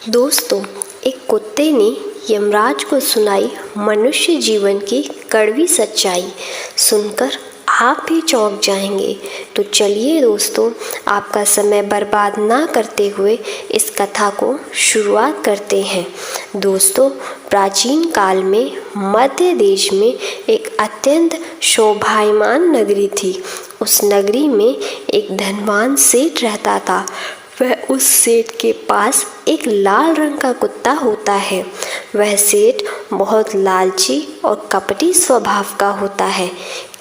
दोस्तों, एक कुत्ते ने यमराज को सुनाई मनुष्य जीवन की कड़वी सच्चाई। सुनकर आप भी चौंक जाएंगे। तो चलिए दोस्तों, आपका समय बर्बाद ना करते हुए इस कथा को शुरुआत करते हैं। दोस्तों, प्राचीन काल में मध्य देश में एक अत्यंत शोभायमान नगरी थी। उस नगरी में एक धनवान सेठ रहता था। वह उस सेठ के पास एक लाल रंग का कुत्ता होता है। वह सेठ बहुत लालची और कपटी स्वभाव का होता है,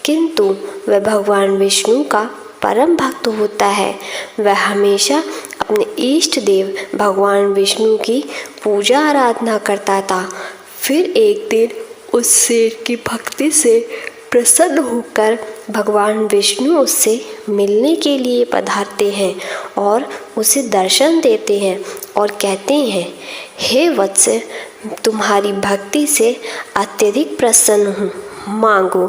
किंतु वह भगवान विष्णु का परम भक्त होता है। वह हमेशा अपने इष्ट देव भगवान विष्णु की पूजा आराधना करता था। फिर एक दिन उस सेठ की भक्ति से प्रसन्न होकर भगवान विष्णु उससे मिलने के लिए पधारते हैं और उसे दर्शन देते हैं और कहते हैं, हे वत्स, तुम्हारी भक्ति से अत्यधिक प्रसन्न हूँ। मांगो,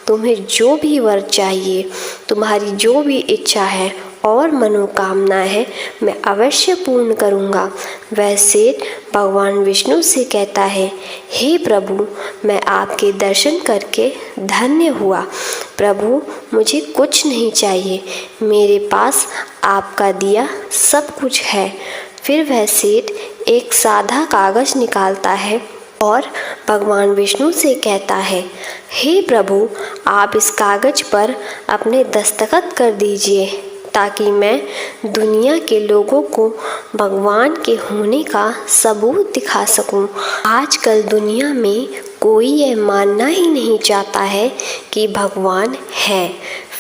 तुम्हें जो भी वर चाहिए, तुम्हारी जो भी इच्छा है और मनोकामना है, मैं अवश्य पूर्ण करूँगा। वह सेठ भगवान विष्णु से कहता है, हे प्रभु, मैं आपके दर्शन करके धन्य हुआ। प्रभु, मुझे कुछ नहीं चाहिए, मेरे पास आपका दिया सब कुछ है। फिर वह सेठ एक सादा कागज निकालता है और भगवान विष्णु से कहता है, हे प्रभु, आप इस कागज पर अपने दस्तखत कर दीजिए ताकि मैं दुनिया के लोगों को भगवान के होने का सबूत दिखा सकूं। आजकल दुनिया में कोई यह मानना ही नहीं चाहता है कि भगवान है।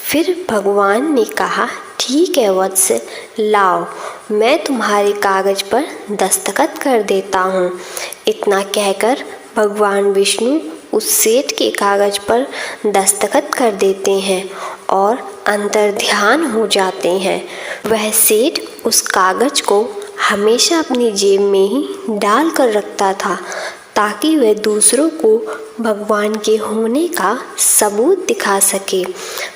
फिर भगवान ने कहा, ठीक है वत्स, लाओ, मैं तुम्हारे कागज पर दस्तखत कर देता हूँ। इतना कहकर भगवान विष्णु उस सेठ के कागज पर दस्तखत कर देते हैं और अंतर ध्यान हो जाते हैं। वह सेठ उस कागज को हमेशा अपनी जेब में ही डाल कर रखता था ताकि वह दूसरों को भगवान के होने का सबूत दिखा सके।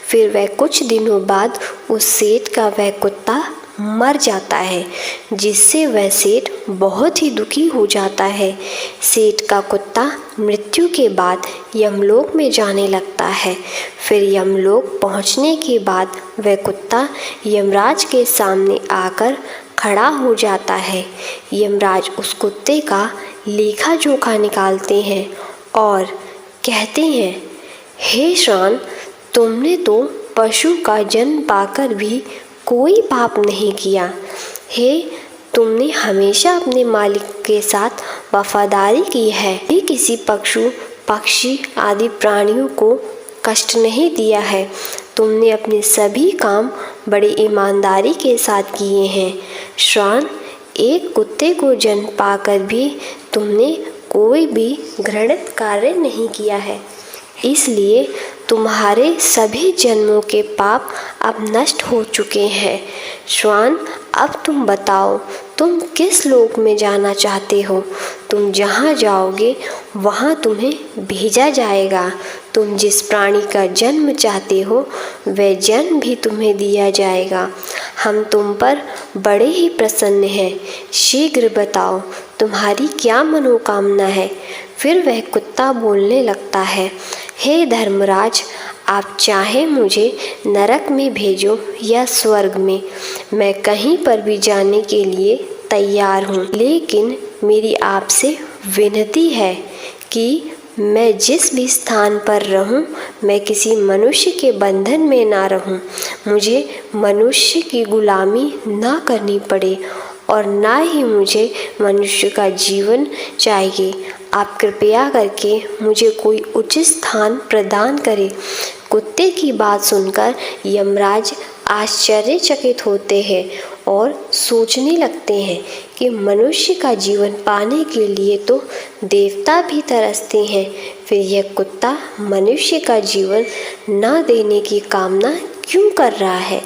फिर वह कुछ दिनों बाद उस सेठ का वह कुत्ता मर जाता है, जिससे वह सेठ बहुत ही दुखी हो जाता है। सेठ का कुत्ता मृत्यु के बाद यमलोक में जाने लगता है। फिर यमलोक पहुंचने के बाद वह कुत्ता यमराज के सामने आकर खड़ा हो जाता है। यमराज उस कुत्ते का लेखा जोखा निकालते हैं और कहते हैं, हे श्रान, तुमने तो पशु का जन्म पाकर भी कोई पाप नहीं किया। हे, तुमने हमेशा अपने मालिक के साथ वफादारी की है। भी किसी पशु, पक्षी आदि प्राणियों को कष्ट नहीं दिया है। तुमने अपने सभी काम बड़े ईमानदारी के साथ किए हैं। श्रान, एक कुत्ते को जन्म पाकर भी तुमने कोई भी घृणित कार्य नहीं किया है। इसलिए तुम्हारे सभी जन्मों के पाप अब नष्ट हो चुके हैं। श्वान, अब तुम बताओ, तुम किस लोक में जाना चाहते हो? तुम जहाँ जाओगे वहाँ तुम्हें भेजा जाएगा। तुम जिस प्राणी का जन्म चाहते हो वह जन्म भी तुम्हें दिया जाएगा। हम तुम पर बड़े ही प्रसन्न हैं। शीघ्र बताओ, तुम्हारी क्या मनोकामना है? फिर वह कुत्ता बोलने लगता है, हे धर्मराज, आप चाहे मुझे नरक में भेजो या स्वर्ग में, मैं कहीं पर भी जाने के लिए तैयार हूँ। लेकिन मेरी आपसे विनती है कि मैं जिस भी स्थान पर रहूं, मैं किसी मनुष्य के बंधन में ना रहूं। मुझे मनुष्य की गुलामी ना करनी पड़े और ना ही मुझे मनुष्य का जीवन चाहिए। आप कृपया करके मुझे कोई उचित स्थान प्रदान करें। कुत्ते की बात सुनकर यमराज आश्चर्यचकित होते हैं और सोचने लगते हैं कि मनुष्य का जीवन पाने के लिए तो देवता भी तरसते हैं, फिर यह कुत्ता मनुष्य का जीवन न देने की कामना क्यों कर रहा है।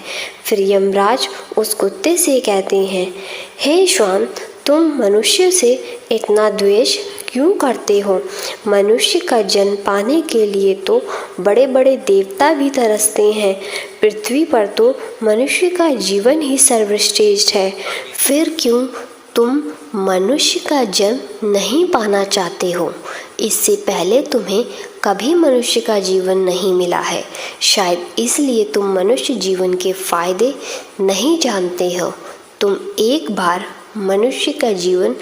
फिर यमराज उस कुत्ते से कहते हैं, हे श्वान, तुम मनुष्य से इतना द्वेष क्यों करते हो? मनुष्य का जन्म पाने के लिए तो बड़े बड़े देवता भी तरसते हैं। पृथ्वी पर तो मनुष्य का जीवन ही सर्वश्रेष्ठ है। फिर क्यों तुम मनुष्य का जन्म नहीं पाना चाहते हो। इससे पहले तुम्हें कभी मनुष्य का जीवन नहीं मिला है। शायद इसलिए तुम मनुष्य जीवन के फायदे नहीं जानते हो। तुम एक बार मनुष्य का जीवन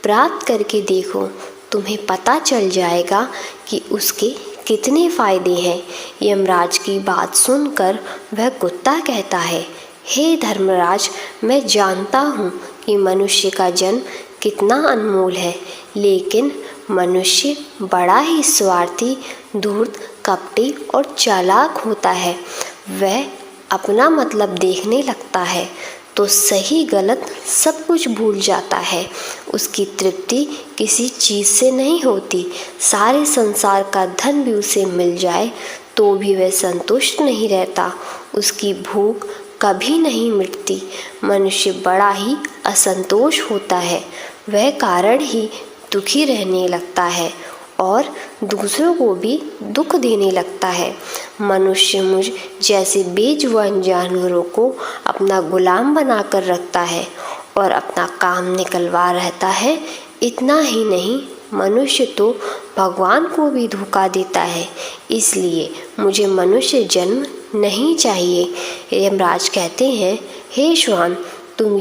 प्राप्त करके देखो, तुम्हें पता चल जाएगा कि उसके कितने फायदे हैं। यमराज की बात सुनकर वह कुत्ता कहता है, हे धर्मराज, मैं जानता हूँ कि मनुष्य का जन्म कितना अनमोल है, लेकिन मनुष्य बड़ा ही स्वार्थी, धूर्त, कपटी और चालाक होता है। वह अपना मतलब देखने लगता है तो सही गलत सब कुछ भूल जाता है। उसकी तृप्ति किसी चीज़ से नहीं होती। सारे संसार का धन भी उसे मिल जाए तो भी वह संतुष्ट नहीं रहता। उसकी भूख कभी नहीं मिटती। मनुष्य बड़ा ही असंतोष होता है। वह कारण ही दुखी रहने लगता है और दूसरों को भी दुख देने लगता है। मनुष्य मुझ जैसे बेजुबान जानवरों को अपना गुलाम बनाकर रखता है और अपना काम निकलवा रहता है। इतना ही नहीं, मनुष्य तो भगवान को भी धोखा देता है। इसलिए मुझे मनुष्य जन्म नहीं चाहिए। यमराज कहते हैं, हे श्वान, तुम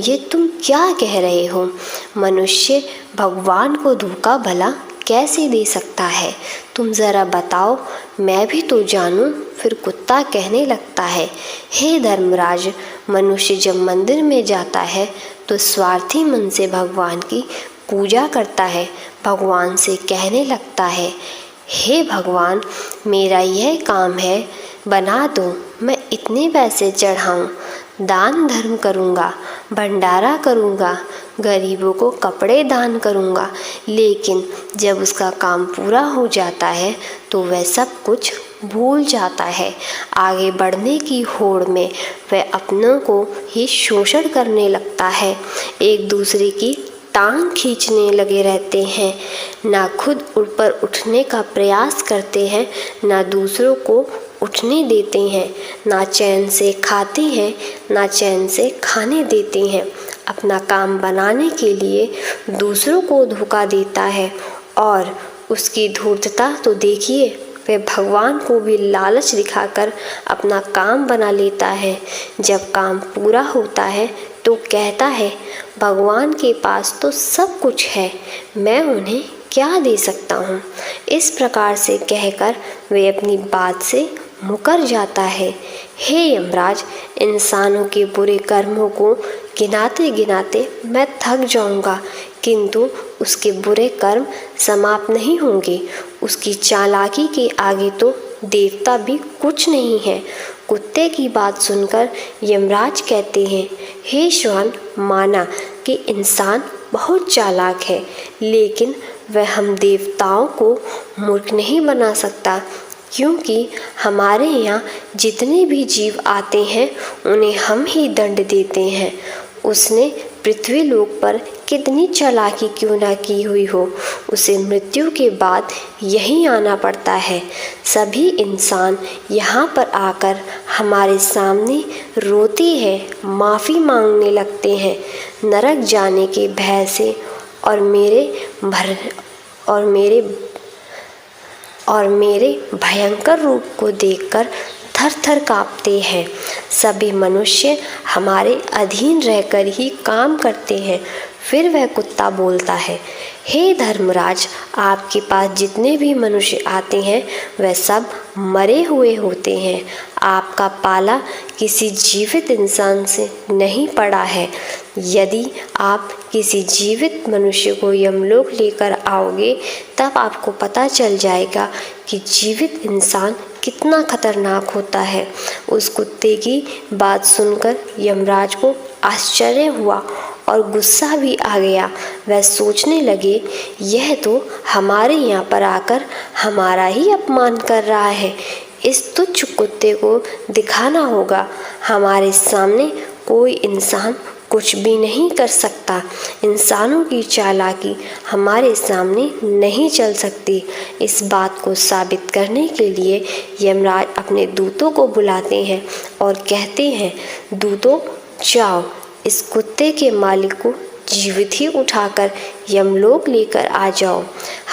क्या कह रहे हो? मनुष्य भगवान को धोखा भला कैसे दे सकता है? तुम ज़रा बताओ, मैं भी तो जानूं। फिर कुत्ता कहने लगता है, हे धर्मराज, मनुष्य जब मंदिर में जाता है तो स्वार्थी मन से भगवान की पूजा करता है। भगवान से कहने लगता है, हे भगवान, मेरा यह काम है, बना दो। मैं इतने पैसे चढ़ाऊँ, दान धर्म करूँगा, भंडारा करूँगा, गरीबों को कपड़े दान करूँगा। लेकिन जब उसका काम पूरा हो जाता है तो वह सब कुछ भूल जाता है। आगे बढ़ने की होड़ में वह अपनों को ही शोषण करने लगता है। एक दूसरे की टांग खींचने लगे रहते हैं। ना खुद ऊपर उठने का प्रयास करते हैं, ना दूसरों को उठने देते हैं। ना चैन से खाते हैं, ना चैन से खाने देते हैं। अपना काम बनाने के लिए दूसरों को धोखा देता है। और उसकी धूर्तता तो देखिए, वह भगवान को भी लालच दिखाकर अपना काम बना लेता है। जब काम पूरा होता है तो कहता है, भगवान के पास तो सब कुछ है, मैं उन्हें क्या दे सकता हूँ। इस प्रकार से कहकर वे अपनी बात से मुकर जाता है। हे यमराज, इंसानों के बुरे कर्मों को गिनाते गिनाते मैं थक जाऊंगा, किंतु उसके बुरे कर्म समाप्त नहीं होंगे। उसकी चालाकी के आगे तो देवता भी कुछ नहीं है। कुत्ते की बात सुनकर यमराज कहते हैं, हे श्वान, माना कि इंसान बहुत चालाक है, लेकिन वह हम देवताओं को मूर्ख नहीं बना सकता, क्योंकि हमारे यहाँ जितने भी जीव आते हैं उन्हें हम ही दंड देते हैं। उसने पृथ्वी लोक पर कितनी चालाकी क्यों ना की हुई हो, उसे मृत्यु के बाद यहीं आना पड़ता है। सभी इंसान यहाँ पर आकर हमारे सामने रोते हैं, माफ़ी मांगने लगते हैं, नरक जाने के भय से और मेरे भयंकर रूप को देखकर थर थर काँपते हैं। सभी मनुष्य हमारे अधीन रहकर ही काम करते हैं। फिर वह कुत्ता बोलता है, हे धर्मराज, आपके पास जितने भी मनुष्य आते हैं वह सब मरे हुए होते हैं। आपका पाला किसी जीवित इंसान से नहीं पड़ा है। यदि आप किसी जीवित मनुष्य को यमलोक लेकर आओगे तब आपको पता चल जाएगा कि जीवित इंसान कितना खतरनाक होता है। उस कुत्ते की बात सुनकर यमराज को आश्चर्य हुआ और गुस्सा भी आ गया। वह सोचने लगे, यह तो हमारे यहाँ पर आकर हमारा ही अपमान कर रहा है। इस तुच्छ कुत्ते को दिखाना होगा, हमारे सामने कोई इंसान कुछ भी नहीं कर सकता। इंसानों की चालाकी हमारे सामने नहीं चल सकती। इस बात को साबित करने के लिए यमराज अपने दूतों को बुलाते हैं और कहते हैं, दूतों, जाओ इस कुत्ते के मालिक को जीवित ही उठाकर यमलोक लेकर आ जाओ।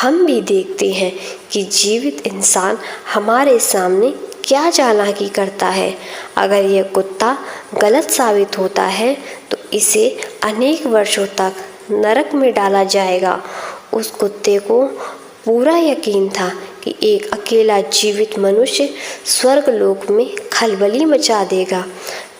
हम भी देखते हैं कि जीवित इंसान हमारे सामने क्या चालाकी करता है। अगर यह कुत्ता गलत साबित होता है तो इसे अनेक वर्षों तक नरक में डाला जाएगा। उस कुत्ते को पूरा यकीन था कि एक अकेला जीवित मनुष्य स्वर्गलोक में खलबली मचा देगा।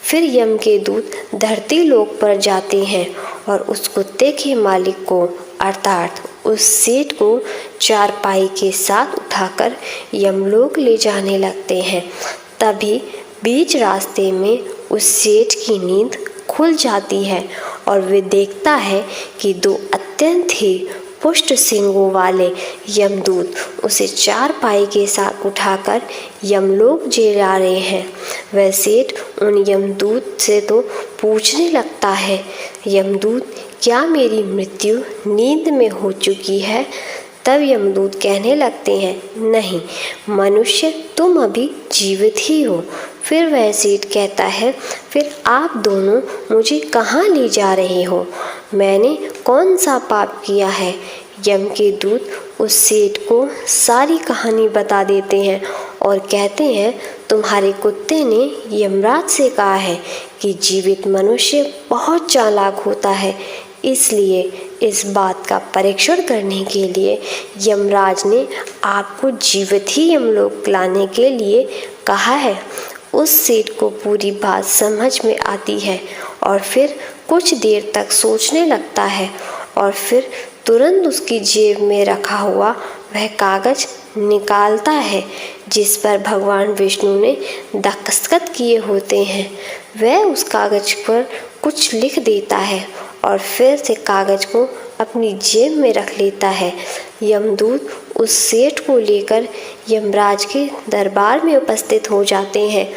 फिर यम के दूत धरती लोक पर जाते हैं और उस कुत्ते के मालिक को अर्थात उस सेठ को चारपाई के साथ उठाकर यमलोक ले जाने लगते हैं। तभी बीच रास्ते में उस सेठ की नींद खुल जाती है और वे देखता है कि दो अत्यंत ही पुष्ट सींगों वाले यमदूत उसे चारपाई के साथ उठाकर यमलोक ले जा रहे हैं। वह सेठ उन यमदूत से तो पूछने लगता है, यमदूत क्या मेरी मृत्यु नींद में हो चुकी है? तब यमदूत कहने लगते हैं, नहीं मनुष्य, तुम अभी जीवित ही हो। फिर वह सेठ कहता है, फिर आप दोनों मुझे कहाँ ले जा रहे हो? मैंने कौन सा पाप किया है? यम के दूत उस सेठ को सारी कहानी बता देते हैं और कहते हैं, तुम्हारे कुत्ते ने यमराज से कहा है कि जीवित मनुष्य बहुत चालाक होता है, इसलिए इस बात का परीक्षण करने के लिए यमराज ने आपको जीवित ही यमलोक लाने के लिए कहा है। उस सेठ को पूरी बात समझ में आती है और फिर कुछ देर तक सोचने लगता है और फिर तुरंत उसकी जेब में रखा हुआ वह कागज निकालता है जिस पर भगवान विष्णु ने दस्तखत किए होते हैं। वह उस कागज पर कुछ लिख देता है और फिर से कागज को अपनी जेब में रख लेता है। यमदूत उस सेठ को लेकर यमराज के दरबार में उपस्थित हो जाते हैं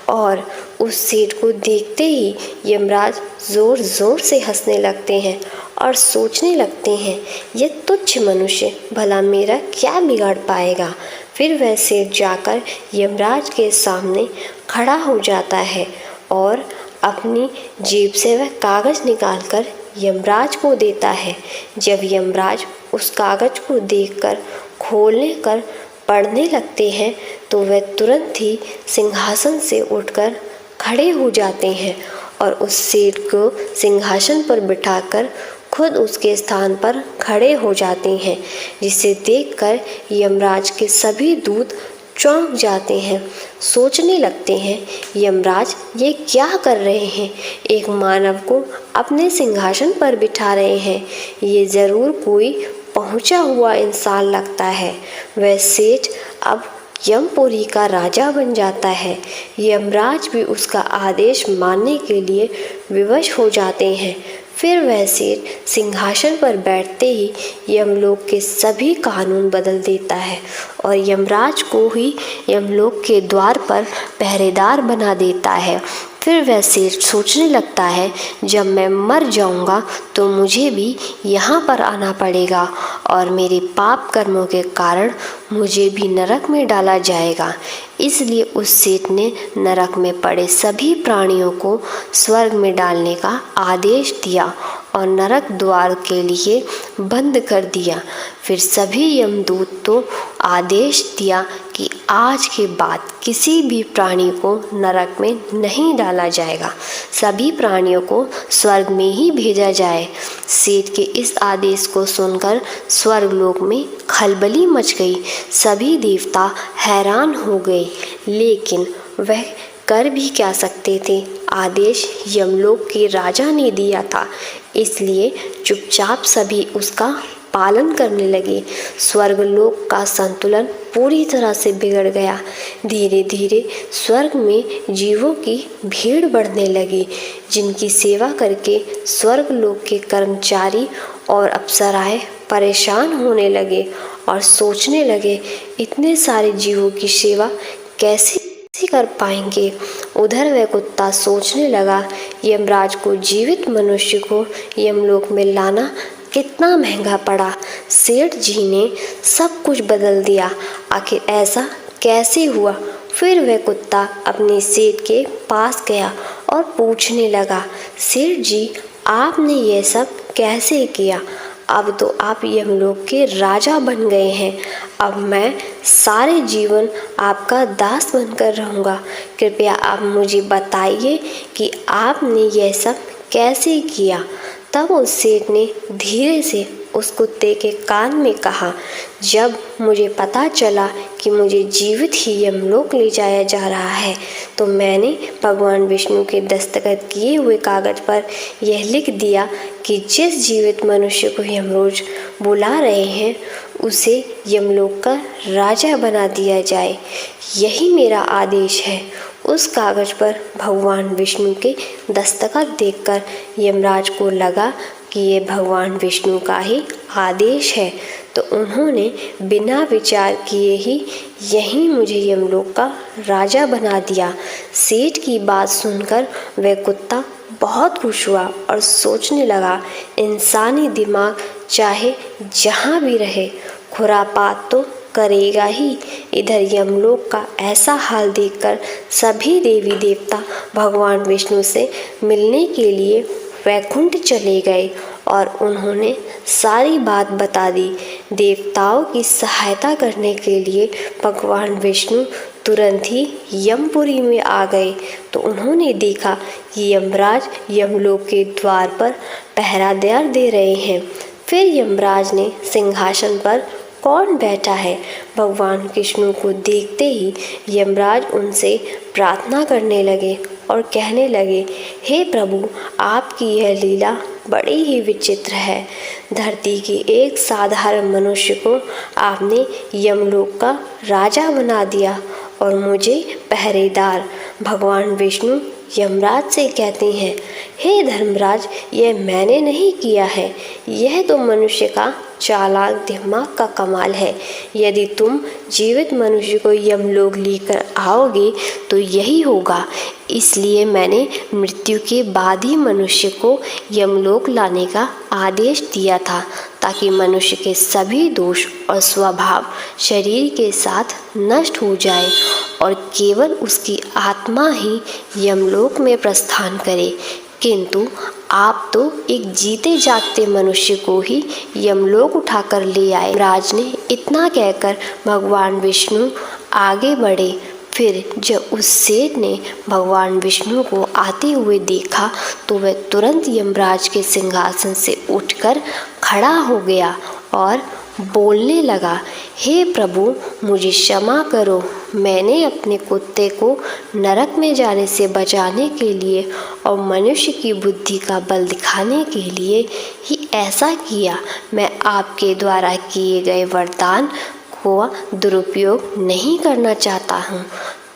और उस सेठ को देखते ही यमराज जोर जोर से हंसने लगते हैं और सोचने लगते हैं, यह तुच्छ मनुष्य भला मेरा क्या बिगाड़ पाएगा। फिर वह सेठ जाकर यमराज के सामने खड़ा हो जाता है और अपनी जेब से वह कागज निकालकर यमराज को देता है। जब यमराज उस कागज को देखकर खोलने कर पढ़ने लगते हैं तो वह तुरंत ही सिंहासन से उठकर खड़े हो जाते हैं और उस सेठ को सिंहासन पर बिठाकर खुद उसके स्थान पर खड़े हो जाते हैं, जिसे देखकर यमराज के सभी दूत चौंक जाते हैं। सोचने लगते हैं, यमराज ये क्या कर रहे हैं? एक मानव को अपने सिंहासन पर बिठा रहे हैं। ये ज़रूर कोई पहुंचा हुआ इंसान लगता है। वह सेठ अब यमपुरी का राजा बन जाता है। यमराज भी उसका आदेश मानने के लिए विवश हो जाते हैं। फिर वह सेठ सिंहासन पर बैठते ही यमलोक के सभी कानून बदल देता है और यमराज को ही यमलोक के द्वार पर पहरेदार बना देता है। फिर वह सेठ सोचने लगता है, जब मैं मर जाऊंगा तो मुझे भी यहाँ पर आना पड़ेगा और मेरे पाप कर्मों के कारण मुझे भी नरक में डाला जाएगा। इसलिए उस सेठ ने नरक में पड़े सभी प्राणियों को स्वर्ग में डालने का आदेश दिया और नरक द्वार के लिए बंद कर दिया। फिर सभी यमदूत तो आदेश दिया कि आज के बाद किसी भी प्राणी को नरक में नहीं डाला जाएगा, सभी प्राणियों को स्वर्ग में ही भेजा जाए। सेठ के इस आदेश को सुनकर स्वर्गलोक में खलबली मच गई। सभी देवता हैरान हो गए, लेकिन वह कर भी क्या सकते थे? आदेश यमलोक के राजा ने दिया था, इसलिए चुपचाप सभी उसका पालन करने लगे। स्वर्गलोक का संतुलन पूरी तरह से बिगड़ गया। धीरे धीरे स्वर्ग में जीवों की भीड़ बढ़ने लगी, जिनकी सेवा करके स्वर्गलोक के कर्मचारी और अप्सराएं परेशान होने लगे और सोचने लगे, इतने सारे जीवों की सेवा कैसे कर पाएंगे। उधर वह कुत्ता सोचने लगा, यमराज को जीवित मनुष्य को यमलोक में लाना कितना महंगा पड़ा। सेठ जी ने सब कुछ बदल दिया, आखिर ऐसा कैसे हुआ? फिर वह कुत्ता अपने सेठ के पास गया और पूछने लगा, सेठ जी आपने यह सब कैसे किया? अब तो आप यमलोक के राजा बन गए हैं। अब मैं सारे जीवन आपका दास बनकर रहूँगा। कृपया आप मुझे बताइए कि आपने यह सब कैसे किया। तब उस सेठ ने धीरे से उस कुत्ते के कान में कहा, जब मुझे पता चला कि मुझे जीवित ही यमलोक ले जाया जा रहा है तो मैंने भगवान विष्णु के दस्तखत किए हुए कागज पर यह लिख दिया कि जिस जीवित मनुष्य को यमराज बुला रहे हैं उसे यमलोक का राजा बना दिया जाए। यही मेरा आदेश है। उस कागज पर भगवान विष्णु के दस्तखत देखकर यमराज को लगा कि ये भगवान विष्णु का ही आदेश है, तो उन्होंने बिना विचार किए ही यहीं मुझे यमलोक का राजा बना दिया। सेठ की बात सुनकर वह कुत्ता बहुत खुश हुआ और सोचने लगा, इंसानी दिमाग चाहे जहाँ भी रहे खुरापात तो करेगा ही। इधर यमलोक का ऐसा हाल देखकर सभी देवी देवता भगवान विष्णु से मिलने के लिए वैकुंठ चले गए और उन्होंने सारी बात बता दी। देवताओं की सहायता करने के लिए भगवान विष्णु तुरंत ही यमपुरी में आ गए तो उन्होंने देखा कि यमराज यमलोक के द्वार पर पहरादार दे रहे हैं। फिर यमराज ने सिंहासन पर कौन बैठा है भगवान विष्णु को देखते ही यमराज उनसे प्रार्थना करने लगे और कहने लगे, हे प्रभु, आपकी यह लीला बड़ी ही विचित्र है। धरती के एक साधारण मनुष्य को आपने यमलोक का राजा बना दिया और मुझे पहरेदार। भगवान विष्णु यमराज से कहते हैं, हे धर्मराज, यह मैंने नहीं किया है, यह तो मनुष्य का चालाक दिमाग का कमाल है। यदि तुम जीवित मनुष्य को यमलोक लेकर आओगे तो यही होगा। इसलिए मैंने मृत्यु के बाद ही मनुष्य को यमलोक लाने का आदेश दिया था, ताकि मनुष्य के सभी दोष और स्वभाव शरीर के साथ नष्ट हो जाए और केवल उसकी आत्मा ही यमलोक में प्रस्थान करे। किंतु आप तो एक जीते जागते मनुष्य को ही यमलोक उठाकर ले आए। राज ने इतना कहकर भगवान विष्णु आगे बढ़े। फिर जब उस सेठ ने भगवान विष्णु को आते हुए देखा तो वह तुरंत यमराज के सिंहासन से उठकर खड़ा हो गया और बोलने लगा, हे प्रभु, मुझे क्षमा करो। मैंने अपने कुत्ते को नरक में जाने से बचाने के लिए और मनुष्य की बुद्धि का बल दिखाने के लिए ही ऐसा किया। मैं आपके द्वारा किए गए वरदान को दुरुपयोग नहीं करना चाहता हूँ।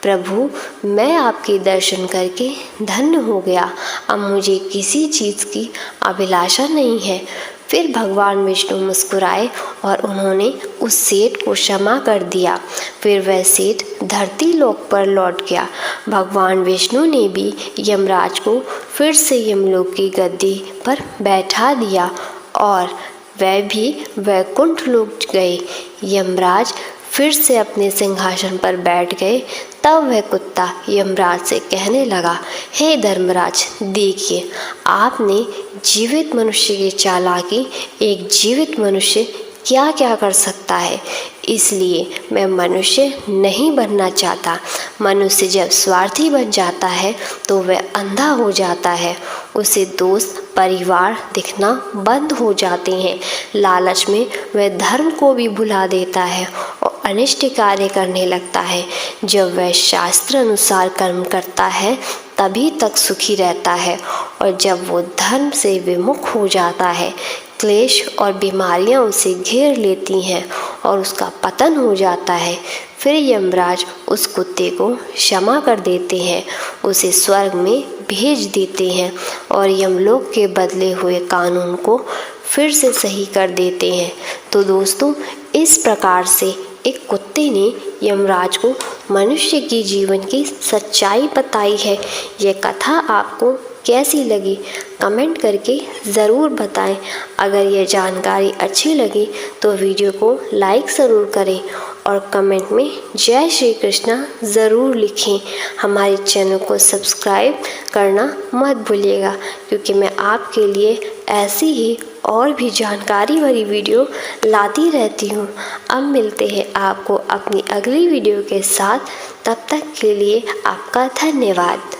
प्रभु, मैं आपके दर्शन करके धन्य हो गया। अब मुझे किसी चीज़ की अभिलाषा नहीं है। फिर भगवान विष्णु मुस्कुराए और उन्होंने उस सेठ को क्षमा कर दिया। फिर वह सेठ धरती लोक पर लौट गया। भगवान विष्णु ने भी यमराज को फिर से यमलोक की गद्दी पर बैठा दिया और वह भी वैकुंठ लोक गए। यमराज फिर से अपने सिंहासन पर बैठ गए। तब वह कुत्ता यमराज से कहने लगा, हे धर्मराज, देखिए, आपने जीवित मनुष्य की चालाकी, एक जीवित मनुष्य क्या क्या कर सकता है, इसलिए मैं मनुष्य नहीं बनना चाहता। मनुष्य जब स्वार्थी बन जाता है तो वह अंधा हो जाता है। उसे दोस्त परिवार दिखना बंद हो जाते हैं। लालच में वह धर्म को भी भुला देता है और अनिष्ट कार्य करने लगता है। जब वह शास्त्र अनुसार कर्म करता है तभी तक सुखी रहता है और जब वो धर्म से विमुख हो जाता है क्लेश और बीमारियां उसे घेर लेती हैं और उसका पतन हो जाता है। फिर यमराज उस कुत्ते को क्षमा कर देते हैं, उसे स्वर्ग में भेज देते हैं और यमलोक के बदले हुए कानून को फिर से सही कर देते हैं। तो दोस्तों, इस प्रकार से एक कुत्ते ने यमराज को मनुष्य की जीवन की सच्चाई बताई है। यह कथा आपको कैसी लगी कमेंट करके ज़रूर बताएं। अगर यह जानकारी अच्छी लगी तो वीडियो को लाइक ज़रूर करें और कमेंट में जय श्री कृष्णा ज़रूर लिखें। हमारे चैनल को सब्सक्राइब करना मत भूलिएगा, क्योंकि मैं आपके लिए ऐसी ही और भी जानकारी भरी वीडियो लाती रहती हूँ। अब मिलते हैं आपको अपनी अगली वीडियो के साथ, तब तक के लिए आपका धन्यवाद।